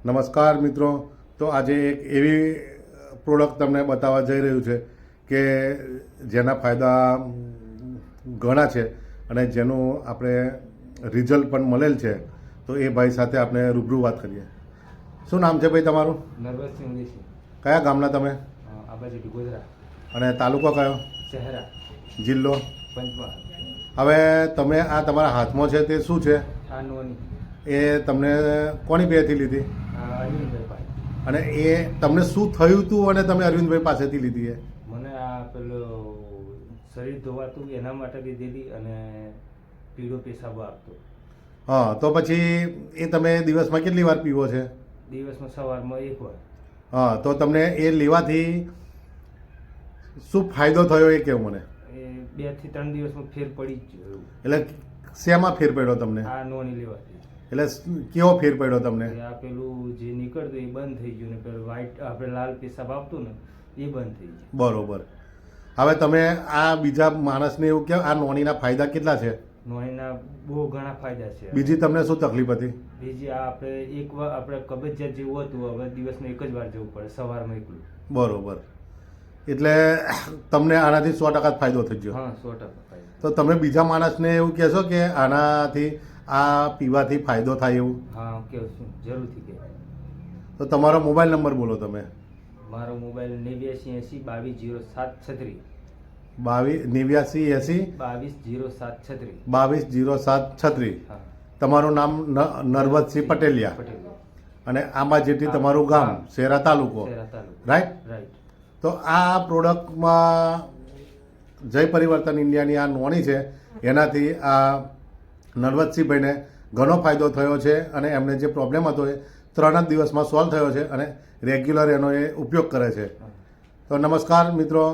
નમસ્કાર મિત્રો, તો આજે એક એવી પ્રોડક્ટ તમને બતાવવા જઈ રહ્યું છે કે જેના ફાયદા ઘણા છે અને જેનું આપણે રિઝલ્ટ પણ મળેલ છે. તો એ ભાઈ સાથે આપણે રૂબરૂ વાત કરીએ. શું નામ છે ભાઈ તમારું? નર્વસસિંહ દેશી. કયા ગામના તમે? આ બાજુ ગોધરા. અને તાલુકો કયો? શહેરા. જિલ્લો? પંચમહાલ. હવે તમે આ તમારા હાથમાં છે તે શું છે? આ નોની. એ તમને કોની પાસેથી લીધી? અરવિંદભાઈ પાસે. અને એ તમને શું થયું હતું અને તમે અરવિંદભાઈ પાસેથી લીધી એ? મને આ પેલું શરીર ધોવાતું એના માટે લીધેલી અને પીળો પેશાબ આપતો. હા, તો પછી એ તમે દિવસમાં કેટલી વાર પીવો છે? દિવસમાં સવારમાં એક વાર. હા, તો તમને એ લેવાથી શું ફાયદો થયો એ કહો મને. એ 2 થી 3 દિવસમાં ફેર પડી જ ગયો એવું. એટલે શેમાં ફેર પડ્યો તમને? આ નોની લેવાથી. એટલે કેવો ફેર પડ્યો તમને? આ પેલું જે નીકળતું એ બંધ થઈ ગયું ને પેલું વ્હાઈટ આપણે લાલ પેશાબ આપતું ને એ બંધ થઈ ગયું. બરોબર. હવે તમે આ બીજા માણસને એવું કહો, આ નોનીના ફાયદા કેટલા છે? નોનીના બહુ ઘણા ફાયદા છે. બીજી તમને શું તકલીફ હતી? બીજી આ આપણે એક વાર આપણે કબજિયાત જેવું હતું, હવે દિવસમાં એક જ વાર જવું પડે, સવારમાં એકલું. બરોબર. એટલે તમને આનાથી 100% ફાયદો થઈ ગયો. હા, 100% ફાયદો. તો તમે બીજા માણસને એવું કહેશો કે આનાથી આ પીવાથી ફાયદો થાય એવું? હા, કેવું છું જરૂરથી કે. તો તમારો મોબાઈલ નંબર બોલો તમે. મારો મોબાઈલ 8980 220736. 8980 220736. 220736. હા. તમારું નામ નરવતસિંહ પટેલિયા પટેલ. અને આંબા જેટી તમારું ગામ, શેરા તાલુકો, શહેરા તાલુકો. રાઈટ? રાઈટ. તો આ પ્રોડક્ટમાં જય પરિવર્તન ઇન્ડિયાની આ નોની છે, એનાથી આ નરવતસિંહભાઈને ઘણો ફાયદો થયો છે અને એમને જે પ્રોબ્લેમ હતો એ 3 જ દિવસમાં સોલ્વ થયો છે અને રેગ્યુલર એનો એ ઉપયોગ કરે છે. તો નમસ્કાર મિત્રો.